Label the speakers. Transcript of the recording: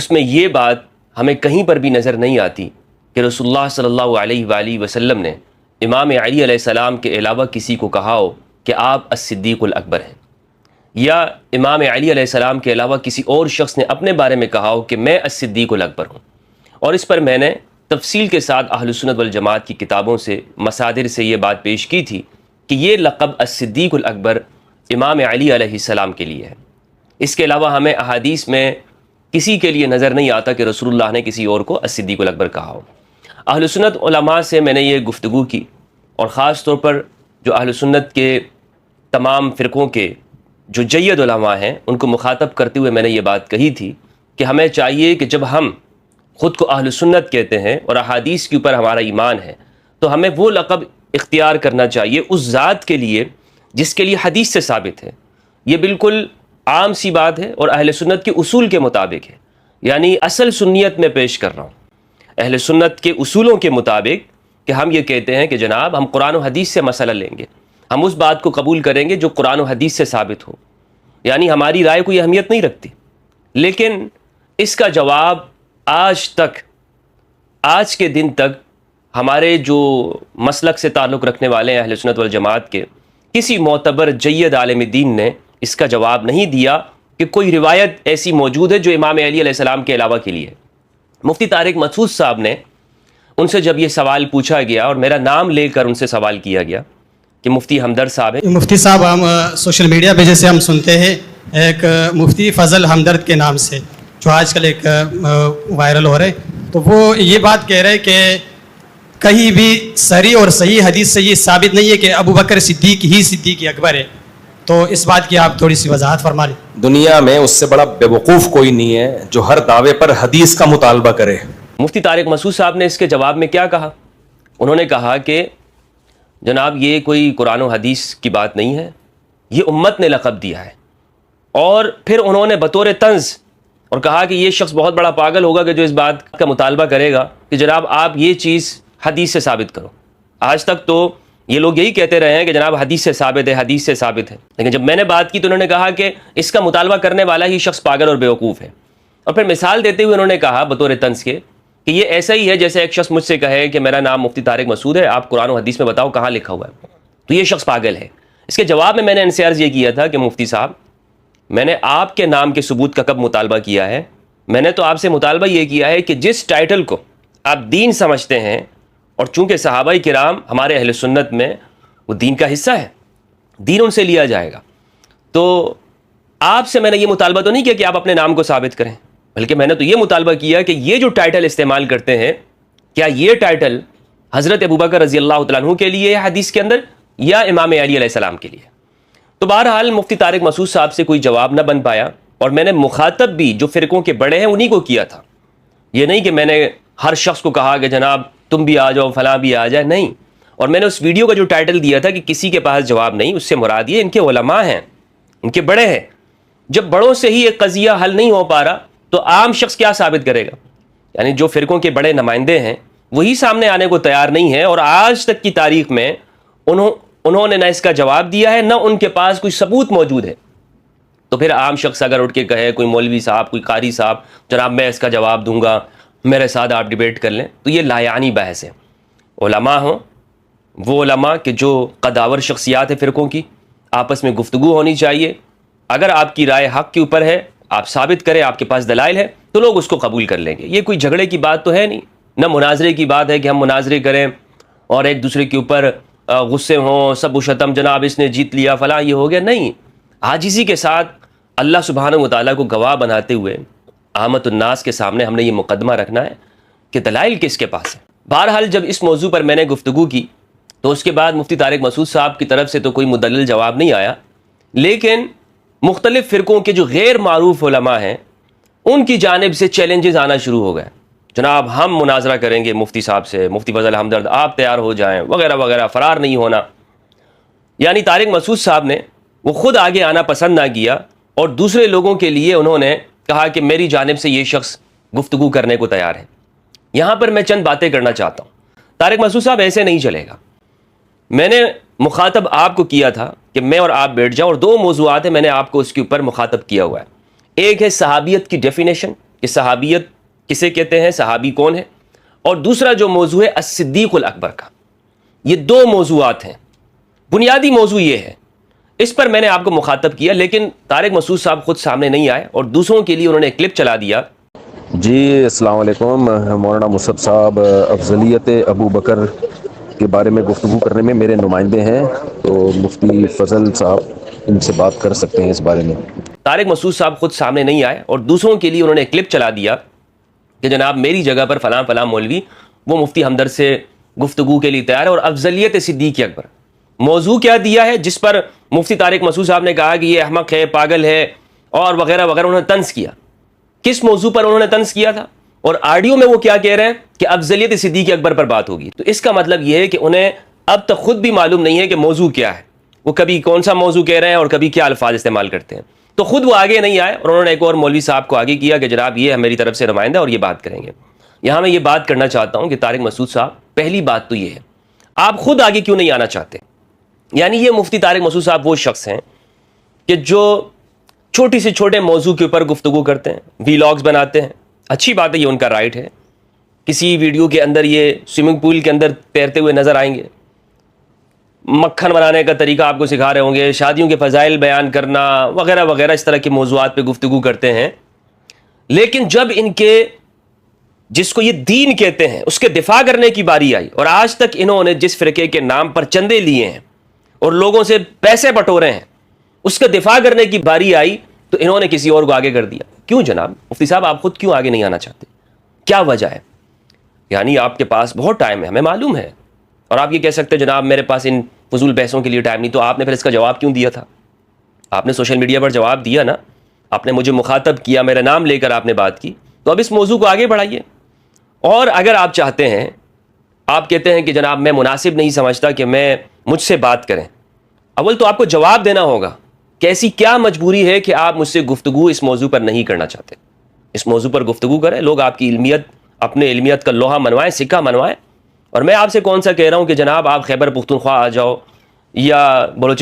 Speaker 1: اس میں یہ بات ہمیں کہیں پر بھی نظر نہیں آتی کہ رسول اللہ صلی اللہ علیہ وآلہ وسلم نے امام علی علیہ السلام کے علاوہ کسی کو کہا ہو کہ آپ الصدیق الاکبر ہیں، یا امام علی علیہ السلام کے علاوہ کسی اور شخص نے اپنے بارے میں کہا ہو کہ میں الصدیق الاکبر ہوں۔ اور اس پر میں نے تفصیل کے ساتھ اہل سنت والجماعت کی کتابوں سے، مصادر سے یہ بات پیش کی تھی کہ یہ لقب الصدیق الاکبر امام علی علیہ السلام کے لیے ہے۔ اس کے علاوہ ہمیں احادیث میں کسی کے لیے نظر نہیں آتا کہ رسول اللہ نے کسی اور کو الصدیق الاکبر کہا ہو۔ اہل سنت علماء سے میں نے یہ گفتگو کی، اور خاص طور پر جو اہل سنت کے تمام فرقوں کے جو جید علماء ہیں ان کو مخاطب کرتے ہوئے میں نے یہ بات کہی تھی کہ ہمیں چاہیے کہ جب ہم خود کو اہل سنت کہتے ہیں اور احادیث کے اوپر ہمارا ایمان ہے، تو ہمیں وہ لقب اختیار کرنا چاہیے اس ذات کے لیے جس کے لیے حدیث سے ثابت ہے۔ یہ بالکل عام سی بات ہے اور اہل سنت کے اصول کے مطابق ہے، یعنی اصل سنیت میں پیش کر رہا ہوں، اہل سنت کے اصولوں کے مطابق کہ ہم یہ کہتے ہیں کہ جناب ہم قرآن و حدیث سے مسئلہ لیں گے، ہم اس بات کو قبول کریں گے جو قرآن و حدیث سے ثابت ہو، یعنی ہماری رائے کوئی اہمیت نہیں رکھتی۔ لیکن اس کا جواب آج کے دن تک ہمارے جو مسلک سے تعلق رکھنے والے ہیں اہل سنت والجماعت کے کسی معتبر جید عالم دین نے اس کا جواب نہیں دیا کہ کوئی روایت ایسی موجود ہے جو امام علی علیہ السلام کے علاوہ کے لیے ہے۔ مفتی طارق مسعود صاحب نے ان سے جب یہ سوال پوچھا گیا اور میرا نام لے کر ان سے سوال کیا گیا کہ مفتی ہمدرد صاحب ہیں،
Speaker 2: مفتی صاحب ہم سوشل میڈیا پہ جیسے ہم سنتے ہیں ایک مفتی فضل ہمدرد کے نام سے جو آج کل ایک وائرل ہو رہے، تو وہ یہ بات کہہ رہے کہ کہیں بھی صحیح اور صحیح حدیث سے یہ ثابت نہیں ہے کہ ابو بکر صدیق ہی صدیق اکبر ہے، تو اس بات کی آپ تھوڑی سی وضاحت فرما لیں۔
Speaker 3: دنیا میں اس سے بڑا بے وقوف کوئی نہیں ہے جو ہر دعوے پر حدیث کا مطالبہ کرے۔
Speaker 1: مفتی طارق مسعود صاحب نے اس کے جواب میں کیا کہا؟ انہوں نے کہا کہ جناب یہ کوئی قرآن و حدیث کی بات نہیں ہے، یہ امت نے لقب دیا ہے۔ اور پھر انہوں نے بطور طنز اور کہا کہ یہ شخص بہت بڑا پاگل ہوگا کہ جو اس بات کا مطالبہ کرے گا کہ جناب آپ یہ چیز حدیث سے ثابت کرو۔ آج تک تو یہ لوگ یہی کہتے رہے ہیں کہ جناب حدیث سے ثابت ہے، حدیث سے ثابت ہے، لیکن جب میں نے بات کی تو انہوں نے کہا کہ اس کا مطالبہ کرنے والا ہی شخص پاگل اور بیوقوف ہے۔ اور پھر مثال دیتے ہوئے انہوں نے کہا بطور طنز کے کہ یہ ایسا ہی ہے جیسے ایک شخص مجھ سے کہے کہ میرا نام مفتی طارق مسعود ہے، آپ قرآن و حدیث میں بتاؤ کہاں لکھا ہوا ہے، تو یہ شخص پاگل ہے۔ اس کے جواب میں نے ان سے عرض یہ کیا تھا کہ مفتی صاحب میں نے آپ کے نام کے ثبوت کا کب مطالبہ کیا ہے؟ میں نے تو آپ سے مطالبہ یہ کیا ہے کہ جس ٹائٹل کو آپ دین سمجھتے ہیں، اور چونکہ صحابہ کرام ہمارے اہل سنت میں وہ دین کا حصہ ہے، دین ان سے لیا جائے گا، تو آپ سے میں نے یہ مطالبہ تو نہیں کیا کہ آپ اپنے نام کو ثابت کریں، بلکہ میں نے تو یہ مطالبہ کیا کہ یہ جو ٹائٹل استعمال کرتے ہیں کیا یہ ٹائٹل حضرت ابوبکر رضی اللہ تعالیٰ عنہ کے لیے ہے حدیث کے اندر یا امام علی علیہ السلام کے لیے؟ تو بہرحال مفتی طارق مسعود صاحب سے کوئی جواب نہ بن پایا، اور میں نے مخاطب بھی جو فرقوں کے بڑے ہیں انہی کو کیا تھا۔ یہ نہیں کہ میں نے ہر شخص کو کہا کہ جناب تم بھی آ جاؤ، فلاں بھی آ جائے، نہیں۔ اور میں نے اس ویڈیو کا جو ٹائٹل دیا تھا کہ کسی کے پاس جواب نہیں، اس سے مراد یہ ان کے علماء ہیں، ان کے بڑے ہیں۔ جب بڑوں سے ہی ایک قضیہ حل نہیں ہو پا رہا تو عام شخص کیا ثابت کرے گا؟ یعنی جو فرقوں کے بڑے نمائندے ہیں وہی سامنے آنے کو تیار نہیں ہے، اور آج تک کی تاریخ میں انہوں نے نہ اس کا جواب دیا ہے، نہ ان کے پاس کوئی ثبوت موجود ہے۔ تو پھر عام شخص اگر اٹھ کے کہے، کوئی مولوی صاحب، کوئی قاری صاحب، جناب میں اس کا جواب دوں گا، میرے ساتھ آپ ڈیبیٹ کر لیں، تو یہ لایعنی بحث ہے۔ علماء ہوں وہ علماء کہ جو قداور شخصیات ہیں فرقوں کی، آپس میں گفتگو ہونی چاہیے۔ اگر آپ کی رائے حق کے اوپر ہے، آپ ثابت کریں، آپ کے پاس دلائل ہے، تو لوگ اس کو قبول کر لیں گے۔ یہ کوئی جھگڑے کی بات تو ہے نہیں، نہ مناظرے کی بات ہے کہ ہم مناظرے کریں اور ایک دوسرے کے اوپر غصے ہوں، سب و شتم، جناب اس نے جیت لیا، فلاں یہ ہو گیا، نہیں۔ عاجزی کے ساتھ اللہ سبحانہ و تعالیٰ کو گواہ بناتے ہوئے عامت الناس کے سامنے ہم نے یہ مقدمہ رکھنا ہے کہ دلائل کس کے پاس ہے۔ بہرحال جب اس موضوع پر میں نے گفتگو کی تو اس کے بعد مفتی طارق مسعود صاحب کی طرف سے تو کوئی مدلل جواب نہیں آیا، لیکن مختلف فرقوں کے جو غیر معروف علماء ہیں ان کی جانب سے چیلنجز آنا شروع ہو گئے، جناب ہم مناظرہ کریں گے مفتی صاحب سے، مفتی فضل ہمدرد آپ تیار ہو جائیں، وغیرہ وغیرہ، فرار نہیں ہونا۔ یعنی طارق مسعود صاحب نے وہ خود آگے آنا پسند نہ کیا، اور دوسرے لوگوں کے لیے انہوں نے کہا کہ میری جانب سے یہ شخص گفتگو کرنے کو تیار ہے۔ یہاں پر میں چند باتیں کرنا چاہتا ہوں۔ طارق مسعود صاحب ایسے نہیں چلے گا۔ میں نے مخاطب آپ کو کیا تھا کہ میں اور آپ بیٹھ جاؤں، اور دو موضوعات ہیں میں نے آپ کو اس کے اوپر مخاطب کیا ہوا ہے۔ ایک ہے صحابیت کی ڈیفینیشن، کہ صحابیت کسے کہتے ہیں, صحابی کون ہے, اور دوسرا جو موضوع ہے الصدیق الاکبر کا. یہ دو موضوعات ہیں. بنیادی موضوع یہ ہے, اس پر میں نے آپ کو مخاطب کیا, لیکن طارق مسعود صاحب خود سامنے نہیں آئے اور دوسروں کے لیے انہوں نے ایک کلپ چلا دیا.
Speaker 4: جی السلام علیکم. مولانا مصعب صاحب افضلیت ابو بکر کے بارے میں گفتگو کرنے میں میرے نمائندے ہیں, تو مفتی فضل صاحب ان سے بات کر سکتے ہیں اس بارے میں.
Speaker 1: طارق مسعود صاحب خود سامنے نہیں آئے اور دوسروں کے لیے انہوں نے ایک کلپ چلا دیا کہ جناب میری جگہ پر فلاں فلاں مولوی وہ مفتی ہمدرد سے گفتگو کے لیے تیار ہے, اور افضلیت صدیق اکبر موضوع کیا دیا ہے جس پر مفتی طارق مسعود صاحب نے کہا کہ یہ احمق ہے, پاگل ہے اور وغیرہ وغیرہ. انہوں نے طنز کیا. کس موضوع پر انہوں نے طنز کیا تھا, اور آڈیو میں وہ کیا کہہ رہے ہیں کہ افضلیت صدیق اکبر پر بات ہوگی. تو اس کا مطلب یہ ہے کہ انہیں اب تک خود بھی معلوم نہیں ہے کہ موضوع کیا ہے. وہ کبھی کون سا موضوع کہہ رہے ہیں اور کبھی کیا الفاظ استعمال کرتے ہیں. تو خود وہ آگے نہیں آئے اور انہوں نے ایک اور مولوی صاحب کو آگے کیا کہ جناب یہ میری طرف سے نمائندہ اور یہ بات کریں گے. یہاں میں یہ بات کرنا چاہتا ہوں کہ طارق مسعود صاحب, پہلی بات تو یہ ہے آپ خود آگے کیوں نہیں آنا چاہتے. یعنی یہ مفتی طارق مسعود صاحب وہ شخص ہیں کہ جو چھوٹی سے چھوٹے موضوع کے اوپر گفتگو کرتے ہیں, ویلاگز بناتے ہیں. اچھی بات ہے, یہ ان کا رائٹ ہے. کسی ویڈیو کے اندر یہ سوئمنگ پول کے اندر تیرتے ہوئے نظر آئیں گے, مکھن بنانے کا طریقہ آپ کو سکھا رہے ہوں گے, شادیوں کے فضائل بیان کرنا وغیرہ وغیرہ, اس طرح کے موضوعات پہ گفتگو کرتے ہیں. لیکن جب ان کے جس کو یہ دین کہتے ہیں اس کے دفاع کرنے کی باری آئی, اور آج تک انہوں نے جس فرقے کے نام پر چندے لیے ہیں اور لوگوں سے پیسے بٹورے ہیں, اس کا دفاع کرنے کی باری آئی تو انہوں نے کسی اور کو آگے کر دیا. کیوں جناب مفتی صاحب, آپ خود کیوں آگے نہیں آنا چاہتے, کیا وجہ ہے؟ یعنی آپ کے پاس بہت ٹائم ہے, ہمیں معلوم ہے, اور آپ یہ کہہ سکتے جناب میرے پاس ان فضول بحثوں کے لیے ٹائم نہیں. تو آپ نے پھر اس کا جواب کیوں دیا تھا؟ آپ نے سوشل میڈیا پر جواب دیا نا, آپ نے مجھے مخاطب کیا, میرا نام لے کر آپ نے بات کی. تو اب اس موضوع کو آگے بڑھائیے. اور اگر آپ چاہتے ہیں, آپ کہتے ہیں کہ جناب میں مناسب نہیں سمجھتا کہ مجھ سے بات کریں, اول تو آپ کو جواب دینا ہوگا کہ ایسی کیا مجبوری ہے کہ آپ مجھ سے گفتگو اس موضوع پر نہیں کرنا چاہتے. اس موضوع پر گفتگو کریں, لوگ آپ کی علمیت, اپنے علمیت کا لوہا منوائیں, سکہ منوائیں. اور میں آپ سے کون سا کہہ رہا ہوں کہ جناب آپ خیبر پختونخوا آ جاؤ یا بلوچستان